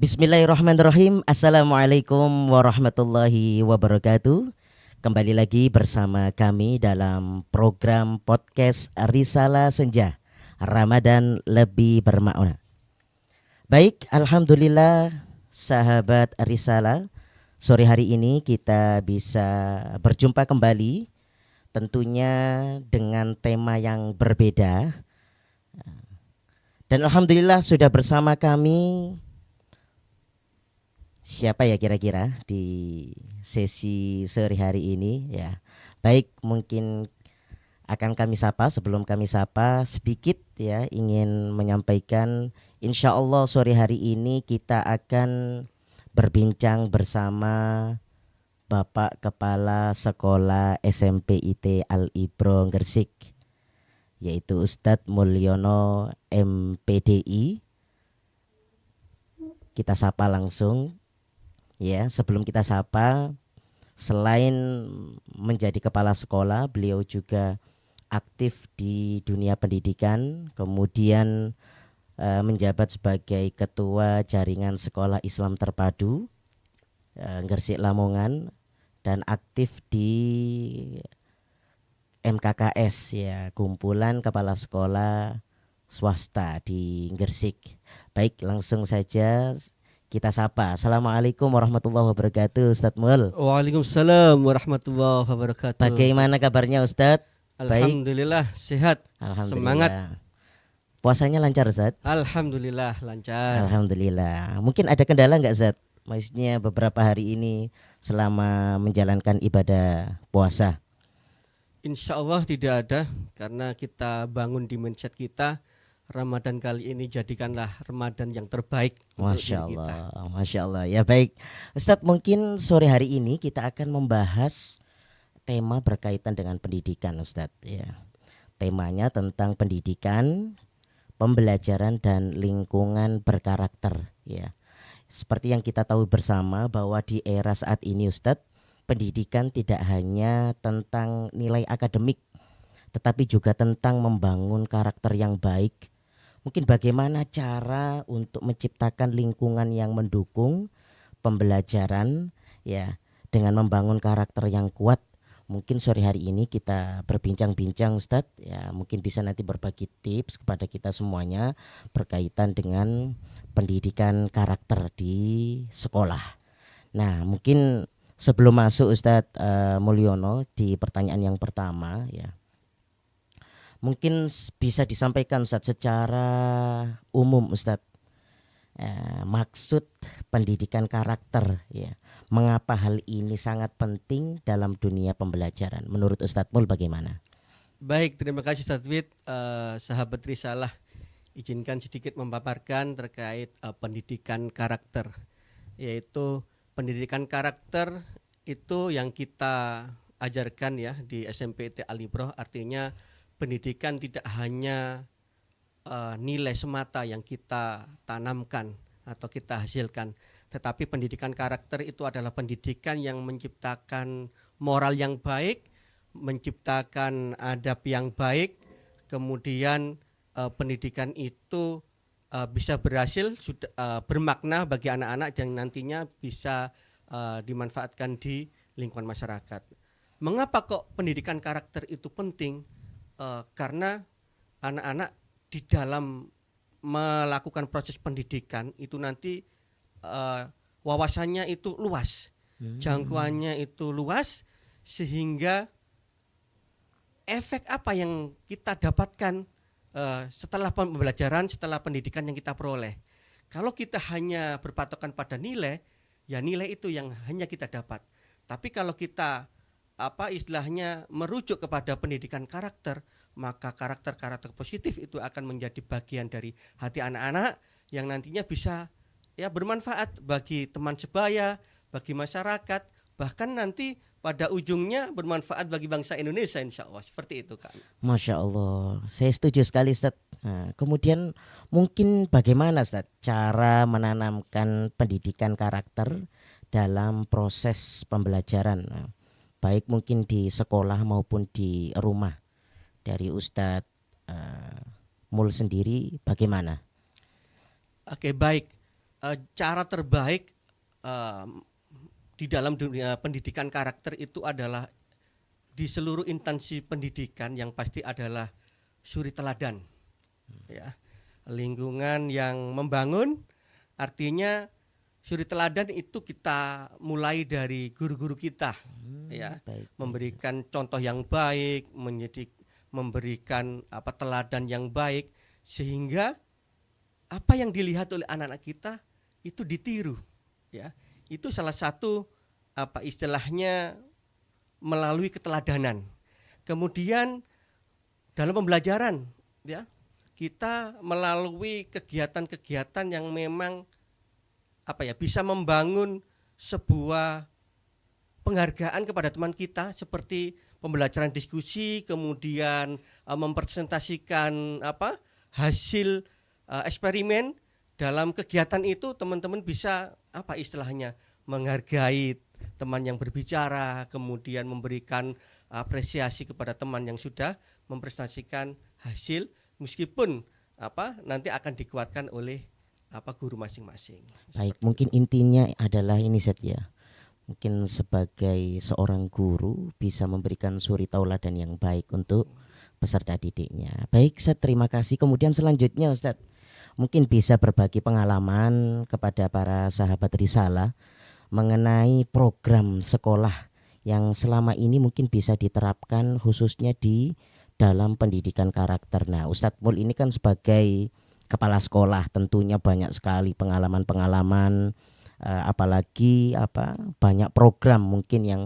Bismillahirrahmanirrahim. Assalamualaikum warahmatullahi wabarakatuh. Kembali lagi bersama kami dalam program podcast Risalah Senja Ramadan Lebih Bermakna. Baik, Alhamdulillah sahabat Risalah, sore hari ini kita bisa berjumpa kembali, tentunya dengan tema yang berbeda. Dan Alhamdulillah sudah bersama kami. Siapa ya kira-kira di sesi sore hari ini ya. Baik, mungkin akan kami sapa. Sebelum kami sapa sedikit ya, ingin menyampaikan insya Allah sore hari ini kita akan berbincang bersama Bapak Kepala Sekolah SMP IT Al-Ibro Gresik, yaitu Ustadz Mulyono MPDI. Kita sapa langsung. Ya, sebelum kita sapa, selain menjadi kepala sekolah, beliau juga aktif di dunia pendidikan, kemudian menjabat sebagai ketua jaringan sekolah Islam terpadu Gresik Lamongan, dan aktif di MKKS ya, kumpulan kepala sekolah swasta di Gresik. Baik, langsung saja kita sapa. Assalamualaikum warahmatullahi wabarakatuh, Ustadz Mul. Waalaikumsalam warahmatullahi wabarakatuh. Bagaimana kabarnya Ustadz? Baik. Alhamdulillah sehat. Semangat. Alhamdulillah. Puasanya lancar Ustadz? Alhamdulillah lancar. Alhamdulillah. Mungkin ada kendala nggak Ustadz? Maksudnya beberapa hari ini selama menjalankan ibadah puasa. Insya Allah tidak ada, karena kita bangun di mindset kita, Ramadan kali ini jadikanlah Ramadan yang terbaik untuk diri Masya kita. Allah, Masya Allah. Ya baik, Ustadz, mungkin sore hari ini kita akan membahas tema berkaitan dengan pendidikan, Ustadz. Ya, temanya tentang pendidikan, pembelajaran dan lingkungan berkarakter. Ya, seperti yang kita tahu bersama bahwa di era saat ini, Ustadz, pendidikan tidak hanya tentang nilai akademik, tetapi juga tentang membangun karakter yang baik. Mungkin bagaimana cara untuk menciptakan lingkungan yang mendukung pembelajaran ya, dengan membangun karakter yang kuat. Mungkin sore hari ini kita berbincang-bincang Ustadz ya, mungkin bisa nanti berbagi tips kepada kita semuanya berkaitan dengan pendidikan karakter di sekolah. Nah, mungkin sebelum masuk Ustadz Mulyono di pertanyaan yang pertama ya, mungkin bisa disampaikan Ustadz secara umum Ustadz, maksud pendidikan karakter ya. Mengapa hal ini sangat penting dalam dunia pembelajaran? Menurut Ustadz Mul bagaimana? Baik, terima kasih Ustadz Wid. Sahabat Risalah, izinkan sedikit memaparkan terkait pendidikan karakter. Yaitu pendidikan karakter itu yang kita ajarkan ya di SMP IT Al-Ibro, artinya pendidikan tidak hanya nilai semata yang kita tanamkan atau kita hasilkan, tetapi pendidikan karakter itu adalah pendidikan yang menciptakan moral yang baik, menciptakan adab yang baik, kemudian pendidikan itu bisa berhasil, bermakna bagi anak-anak yang nantinya bisa dimanfaatkan di lingkungan masyarakat. Mengapa kok pendidikan karakter itu penting? Karena anak-anak di dalam melakukan proses pendidikan itu nanti wawasannya itu luas, jangkauannya itu luas, sehingga efek apa yang kita dapatkan setelah pembelajaran, setelah pendidikan yang kita peroleh. Kalau kita hanya berpatokan pada nilai, ya nilai itu yang hanya kita dapat. Tapi kalau kita istilahnya merujuk kepada pendidikan karakter, maka karakter-karakter positif itu akan menjadi bagian dari hati anak-anak yang nantinya bisa ya bermanfaat bagi teman sebaya, bagi masyarakat, bahkan nanti pada ujungnya bermanfaat bagi bangsa Indonesia, insya Allah. Seperti itu Kak. Masya Allah, saya setuju sekali Ustadz. Nah, kemudian mungkin bagaimana Ustadz cara menanamkan pendidikan karakter dalam proses pembelajaran, baik mungkin di sekolah maupun di rumah, dari Ustadz Mul sendiri bagaimana? Oke, baik. cara terbaik eh, di dalam dunia pendidikan karakter itu adalah di seluruh instansi pendidikan yang pasti adalah suri teladan, ya. Lingkungan yang membangun, artinya suri teladan itu kita mulai dari guru-guru kita, ya, Baik, baik. memberikan contoh yang baik, memberikan teladan yang baik, sehingga apa yang dilihat oleh anak-anak kita itu ditiru, ya. Itu salah satu istilahnya melalui keteladanan. Kemudian dalam pembelajaran, ya, kita melalui kegiatan-kegiatan yang memang bisa membangun sebuah penghargaan kepada teman kita, seperti pembelajaran diskusi, kemudian mempresentasikan hasil eksperimen. Dalam kegiatan itu teman-teman bisa istilahnya menghargai teman yang berbicara, kemudian memberikan apresiasi kepada teman yang sudah mempresentasikan hasil, meskipun nanti akan dikuatkan oleh guru masing-masing. Baik, mungkin intinya adalah ini Zat ya. Mungkin sebagai seorang guru bisa memberikan suri tauladan yang baik untuk peserta didiknya. Baik, Zat, terima kasih. Kemudian selanjutnya Ustadz, mungkin bisa berbagi pengalaman kepada para sahabat Risalah mengenai program sekolah yang selama ini mungkin bisa diterapkan khususnya di dalam pendidikan karakter. Nah, Ustadz Mul ini kan sebagai kepala sekolah tentunya banyak sekali pengalaman-pengalaman, apalagi banyak program mungkin yang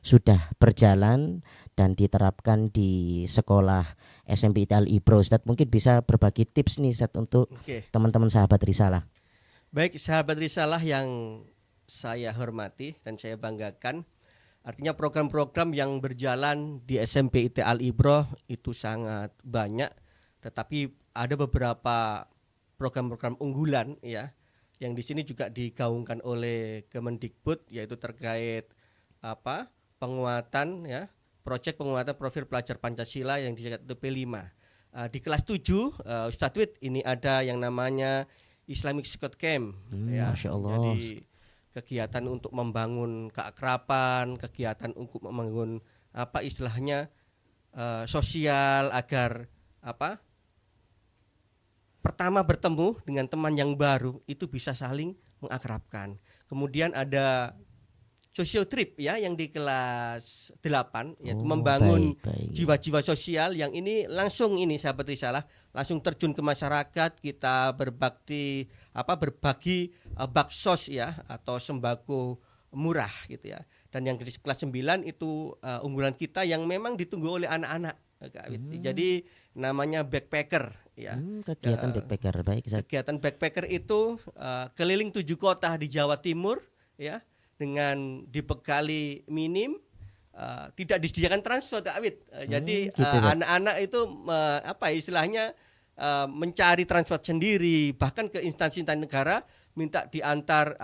sudah berjalan dan diterapkan di sekolah SMP ITE Al-Ibro. Ustadz mungkin bisa berbagi tips nih Ustadz untuk teman-teman sahabat Risalah. Baik, sahabat Risalah yang saya hormati dan saya banggakan, artinya program-program yang berjalan di SMP ITE Al-Ibro itu sangat banyak, tetapi ada beberapa program-program unggulan, ya, yang di sini juga digaungkan oleh Kemendikbud, yaitu terkait penguatan, ya, proyek penguatan profil pelajar Pancasila yang disingkat P5. Di kelas 7 Ustadz Wid ini ada yang namanya Islamic Scout Camp, ya. Masya Allah. Jadi kegiatan untuk membangun keakraban, kegiatan untuk membangun istilahnya sosial agar pertama bertemu dengan teman yang baru itu bisa saling mengakrabkan. Kemudian ada social trip, ya, yang di kelas 8, yaitu membangun jiwa-jiwa sosial, yang ini langsung ini sahabat Risalah langsung terjun ke masyarakat, kita berbagi baksos, ya, atau sembako murah gitu, ya. Dan yang di kelas 9 itu unggulan kita yang memang ditunggu oleh anak-anak. Jadi namanya backpacker, ya. Kegiatan backpacker, baik. Kegiatan backpacker itu keliling 7 kota di Jawa Timur, ya, dengan dibekali minim, tidak disediakan transport, Kak Awid. Jadi gitu, anak-anak itu istilahnya mencari transport sendiri, bahkan ke instansi-instansi negara minta diantar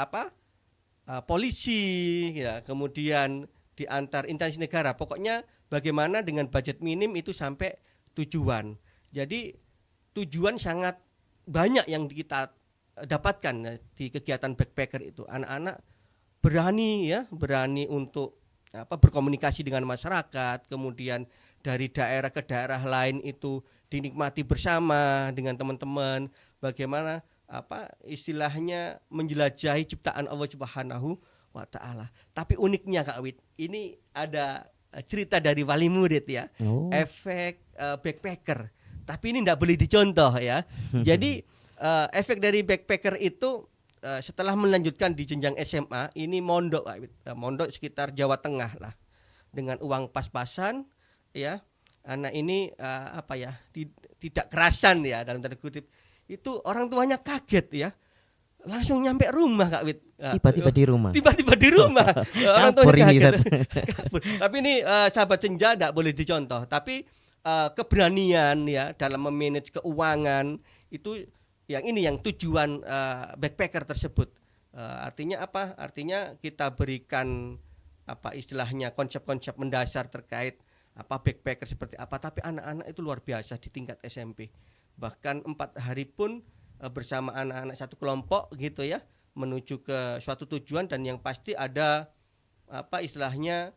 polisi, ya, kemudian diantar instansi negara. Pokoknya bagaimana dengan budget minim itu sampai tujuan. Jadi tujuan sangat banyak yang kita dapatkan di kegiatan backpacker itu. Anak-anak berani untuk berkomunikasi dengan masyarakat, kemudian dari daerah ke daerah lain itu dinikmati bersama dengan teman-teman, bagaimana istilahnya menjelajahi ciptaan Allah Subhanahu wa Ta'ala. Tapi uniknya Kak Wid, ini ada cerita dari wali murid, ya. Efek backpacker. Tapi ini tidak boleh dicontoh, ya. Jadi efek dari backpacker itu setelah melanjutkan di jenjang SMA, ini mondok, Kak Wid. Mondok sekitar Jawa Tengah lah, dengan uang pas-pasan, ya. Anak ini tidak kerasan, ya, dalam tanda kutip. Itu orang tuanya kaget, ya. Langsung nyampe rumah, Kak Wid. Tiba-tiba di rumah. Tiba-tiba di rumah. Orang tuanya kaget. Tapi ini sahabat senja tidak boleh dicontoh. Tapi keberanian, ya, dalam memanage keuangan itu yang tujuan backpacker tersebut. Artinya apa? Artinya kita berikan istilahnya konsep-konsep mendasar terkait backpacker seperti apa. Tapi anak-anak itu luar biasa di tingkat SMP. Bahkan 4 hari pun bersama anak-anak satu kelompok gitu, ya, menuju ke suatu tujuan, dan yang pasti ada apa istilahnya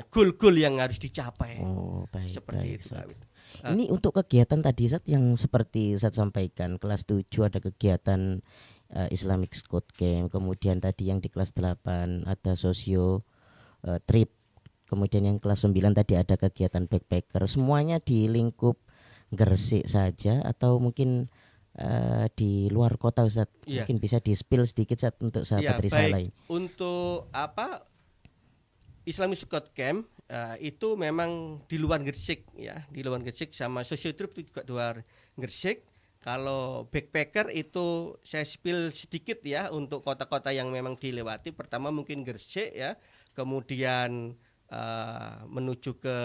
goal-goal yang harus dicapai. Oh, baik, Seperti baik, itu, Ustaz. Kak Wid. Ini untuk kegiatan tadi Ustaz yang seperti Ustaz sampaikan, kelas 7 ada kegiatan Islamic Scout Camp, kemudian tadi yang di kelas 8 ada sosio trip, kemudian yang kelas 9 tadi ada kegiatan backpacker. Semuanya di lingkup Gresik saja atau mungkin di luar kota Ustaz? Iya, Mungkin bisa di-spill sedikit Ustaz untuk sahabat iya, Risalah baik. ini. Untuk Islamic Scout Camp itu memang di luar Gresik ya, di luar Gresik, sama social trip itu juga di luar Gresik. Kalau backpacker itu saya spill sedikit ya untuk kota-kota yang memang dilewati. Pertama mungkin Gresik ya, kemudian menuju ke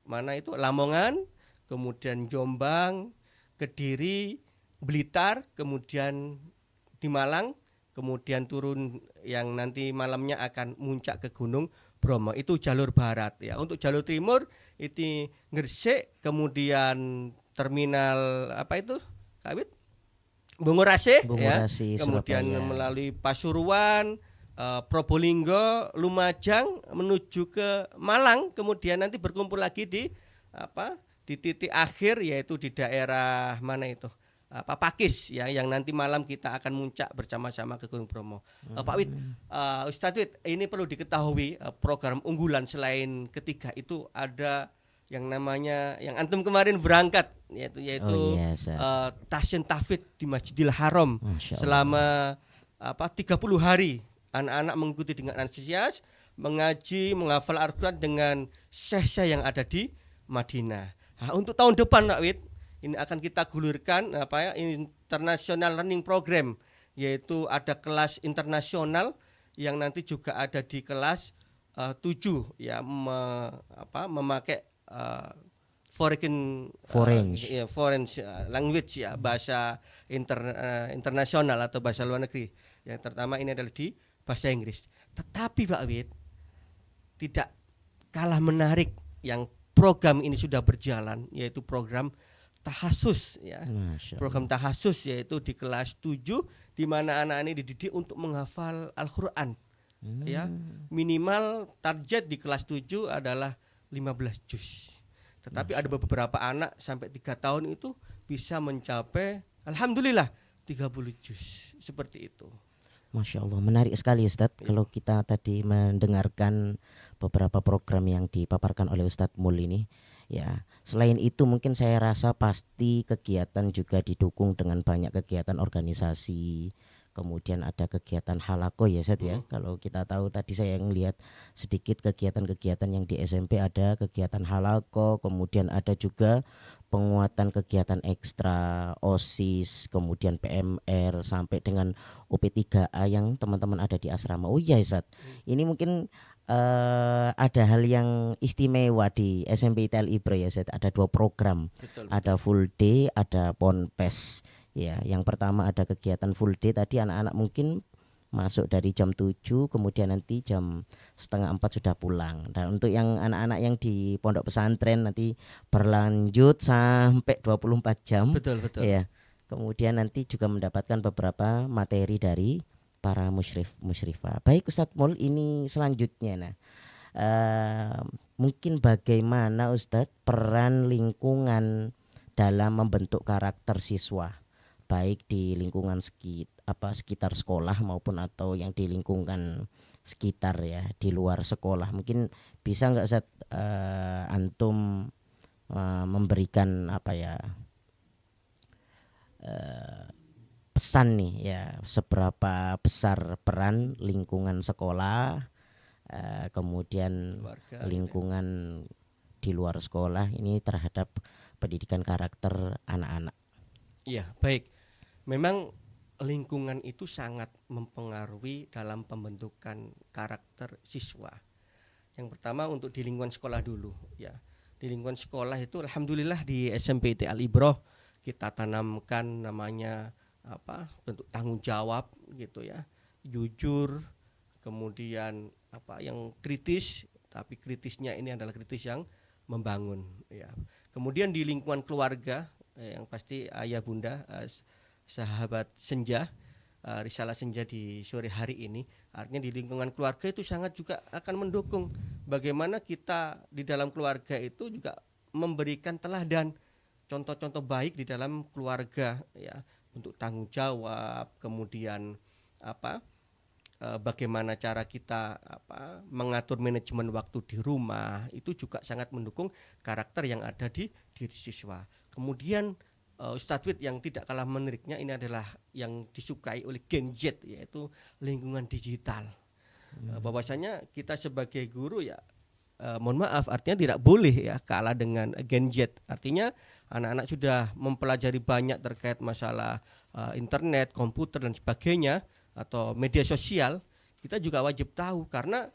mana itu Lamongan, kemudian Jombang, Kediri, Blitar, kemudian di Malang, kemudian turun yang nanti malamnya akan muncak ke Gunung Bromo, itu jalur barat ya. Untuk jalur timur itu Gresik, kemudian terminal apa itu Kawit Bungurase ya, Bungurasi kemudian Surabaya. melalui Pasuruan, Probolinggo, Lumajang menuju ke Malang, kemudian nanti berkumpul lagi di di titik akhir yaitu di daerah mana itu Pakis ya, yang nanti malam kita akan muncak bersama-sama ke Gunung Bromo. Pak Wid, Ustadz Wid, ini perlu diketahui program unggulan selain ketiga itu ada yang namanya yang antum kemarin berangkat yaitu Oh iya, Ustaz. Tasyin Tahfidz di Masjidil Haram. Masya Allah. Selama 30 hari anak-anak mengikuti dengan antusias, mengaji, menghafal Al-Quran dengan syekh-syekh yang ada di Madinah. Nah, untuk tahun depan Pak Wid, ini akan kita gulirkan International Learning Program, yaitu ada kelas internasional yang nanti juga ada di kelas 7 ya, memakai foreign language ya, bahasa internasional atau bahasa luar negeri. Yang pertama ini adalah di bahasa Inggris. Tetapi Pak Wid, tidak kalah menarik yang program ini sudah berjalan, yaitu program tahasus ya. Program tahasus yaitu di kelas 7 di mana anak-anak ini dididik untuk menghafal Al-Qur'an. Ya, minimal target di kelas 7 adalah 15 juz. Tetapi ada beberapa anak sampai 3 tahun itu bisa mencapai alhamdulillah 30 juz. Seperti itu. Masya Allah, menarik sekali Ustadz. Kalau kita tadi mendengarkan beberapa program yang dipaparkan oleh Ustadz Mul ini, ya selain itu mungkin saya rasa pasti kegiatan juga didukung dengan banyak kegiatan organisasi. Kemudian ada kegiatan halako ya Ustadz ya. Kalau kita tahu tadi saya ngelihat sedikit kegiatan-kegiatan yang di SMP, ada kegiatan halako, kemudian ada juga penguatan kegiatan ekstra, OSIS, kemudian PMR sampai dengan UP3A yang teman-teman ada di asrama. Oh iya Ustadz, ini mungkin ada hal yang istimewa di SMP ITL Ibro ya Ustadz. Ada 2 program, Betul. ada full day, ada ponpes. Ya, yang pertama ada kegiatan full day tadi anak-anak mungkin masuk dari jam 7 kemudian nanti jam setengah 4 sudah pulang. Dan untuk yang anak-anak yang di pondok pesantren nanti berlanjut sampai 24 jam. Betul. Ya. Kemudian nanti juga mendapatkan beberapa materi dari para musyrifah. Baik Ustadz Mul, ini selanjutnya mungkin bagaimana Ustadz peran lingkungan dalam membentuk karakter siswa, baik di lingkungan sekitar sekolah maupun atau yang di lingkungan sekitar ya, di luar sekolah. Mungkin bisa nggak Ustaz antum memberikan pesan nih ya, seberapa besar peran lingkungan sekolah, kemudian Keluarga, lingkungan di luar sekolah ini terhadap pendidikan karakter anak-anak. Iya, baik. Memang lingkungan itu sangat mempengaruhi dalam pembentukan karakter siswa. Yang pertama untuk di lingkungan sekolah dulu ya. Di lingkungan sekolah itu alhamdulillah di SMP ITL Ibroh kita tanamkan namanya bentuk tanggung jawab gitu ya. Jujur, kemudian yang kritis, tapi kritisnya ini adalah kritis yang membangun ya. Kemudian di lingkungan keluarga yang pasti ayah bunda sahabat senja, Risalah Senja di sore hari ini. Artinya di lingkungan keluarga itu sangat juga akan mendukung bagaimana kita di dalam keluarga itu juga memberikan teladan contoh-contoh baik di dalam keluarga ya, untuk tanggung jawab, kemudian apa bagaimana cara kita mengatur manajemen waktu di rumah, itu juga sangat mendukung karakter yang ada di diri siswa. Kemudian Ustadz Wid yang tidak kalah menariknya ini adalah yang disukai oleh Gen Z, yaitu lingkungan digital. Bahwasanya kita sebagai guru ya mohon maaf, artinya tidak boleh ya kalah dengan Gen Z. Artinya anak-anak sudah mempelajari banyak terkait masalah internet, komputer dan sebagainya atau media sosial. Kita juga wajib tahu karena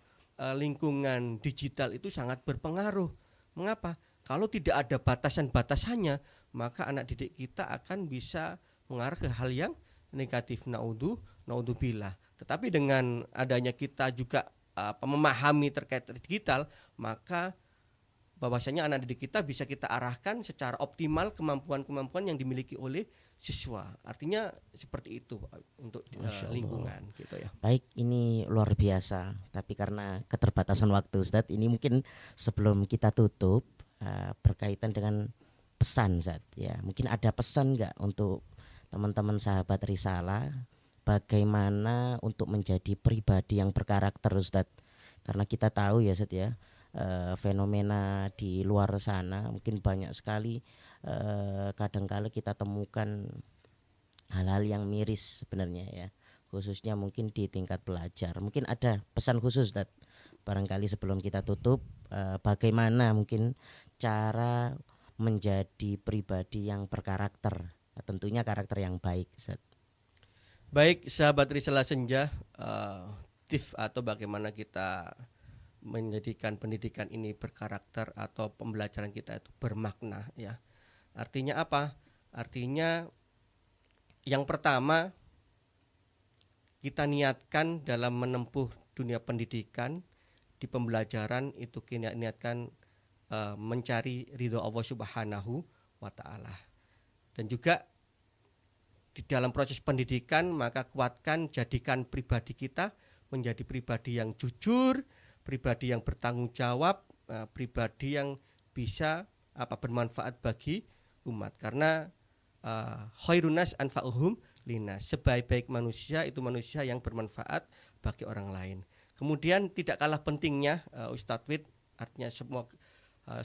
lingkungan digital itu sangat berpengaruh. Mengapa? Kalau tidak ada batasan-batasannya, maka anak didik kita akan bisa mengarah ke hal yang negatif. Naudzubillah. Tetapi dengan adanya kita juga memahami terkait digital, maka bahwasanya anak didik kita bisa kita arahkan secara optimal kemampuan-kemampuan yang dimiliki oleh siswa. Artinya seperti itu untuk lingkungan gitu ya. Baik, ini luar biasa. Tapi karena keterbatasan waktu Ustadz, ini mungkin sebelum kita tutup berkaitan dengan pesan Ustadz ya. Mungkin ada pesan nggak untuk teman-teman sahabat Risalah bagaimana untuk menjadi pribadi yang berkarakter Ustadz? Karena kita tahu ya Ustadz ya, fenomena di luar sana mungkin banyak sekali kadangkala kita temukan hal-hal yang miris sebenarnya ya, khususnya mungkin di tingkat pelajar. Mungkin ada pesan khusus Ustadz barangkali sebelum kita tutup, bagaimana mungkin cara menjadi pribadi yang berkarakter, tentunya karakter yang baik Ustadz. Baik sahabat Risalah Senja, tips atau bagaimana kita menjadikan pendidikan ini berkarakter atau pembelajaran kita itu bermakna ya. Artinya apa? Artinya yang pertama, kita niatkan dalam menempuh dunia pendidikan di pembelajaran itu kita niatkan mencari ridho Allah Subhanahu wa Ta'ala. Dan juga di dalam proses pendidikan maka kuatkan, jadikan pribadi kita menjadi pribadi yang jujur, pribadi yang bertanggung jawab, pribadi yang bisa bermanfaat bagi umat. Karena khairun nas anfa'uhum linas, sebaik-baik manusia itu manusia yang bermanfaat bagi orang lain. Kemudian tidak kalah pentingnya Ustadz Wid, artinya semua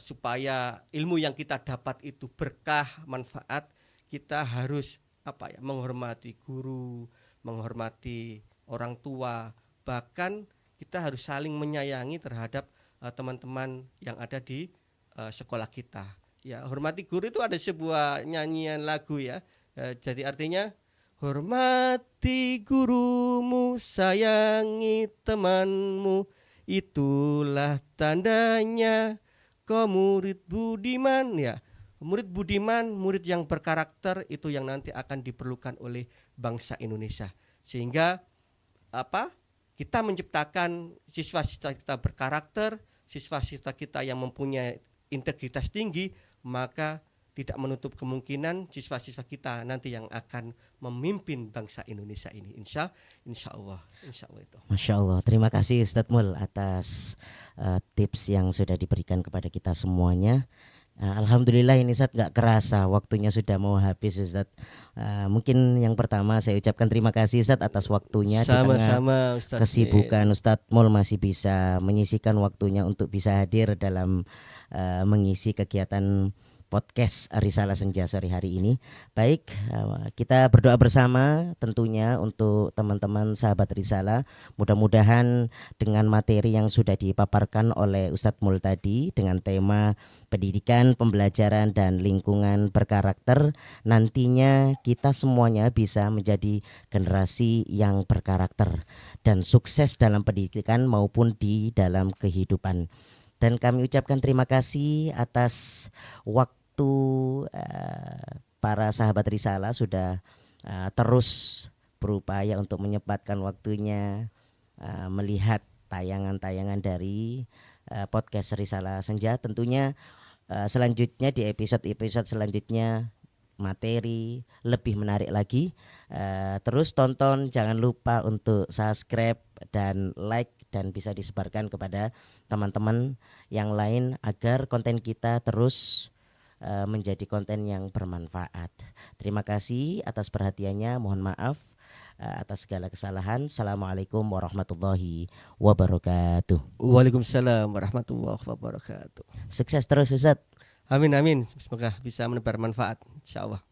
supaya ilmu yang kita dapat itu berkah, manfaat, kita harus menghormati guru, menghormati orang tua, bahkan kita harus saling menyayangi terhadap teman-teman yang ada di sekolah kita. Ya, hormati guru itu ada sebuah nyanyian lagu ya. Jadi artinya hormati gurumu, sayangi temanmu, itulah tandanya kau murid budiman ya. Murid budiman, murid yang berkarakter itu yang nanti akan diperlukan oleh bangsa Indonesia. Sehingga kita menciptakan siswa-siswa kita berkarakter, siswa-siswa kita yang mempunyai integritas tinggi, maka tidak menutup kemungkinan siswa-siswa kita nanti yang akan memimpin bangsa Indonesia ini. Insya Allah itu. Masya Allah, terima kasih Ustadz Mul atas tips yang sudah diberikan kepada kita semuanya. Alhamdulillah ini Ustadz gak kerasa waktunya sudah mau habis Ustadz. Mungkin yang pertama saya ucapkan terima kasih Ustadz atas waktunya. Sama-sama Ustadz. Kesibukan Ustadz Mul masih bisa menyisikan waktunya untuk bisa hadir dalam mengisi kegiatan podcast Risalah Senja sore hari ini. Baik, kita berdoa bersama tentunya untuk teman-teman sahabat Risalah. Mudah-mudahan dengan materi yang sudah dipaparkan oleh Ustadz Mul tadi dengan tema pendidikan, pembelajaran dan lingkungan berkarakter, nantinya kita semuanya bisa menjadi generasi yang berkarakter dan sukses dalam pendidikan maupun di dalam kehidupan. Dan kami ucapkan terima kasih atas waktu para sahabat Risalah sudah terus berupaya untuk menyempatkan waktunya melihat tayangan-tayangan dari podcast Risalah Senja. Tentunya selanjutnya di episode-episode selanjutnya materi lebih menarik lagi. Terus tonton, jangan lupa untuk subscribe dan like dan bisa disebarkan kepada teman-teman yang lain agar konten kita terus menjadi konten yang bermanfaat. Terima kasih atas perhatiannya. Mohon maaf atas segala kesalahan. Assalamualaikum warahmatullahi wabarakatuh. Waalaikumsalam warahmatullahi wabarakatuh. Sukses terus Ustadz. Amin amin. Semoga bisa menebar manfaat. Insyaallah.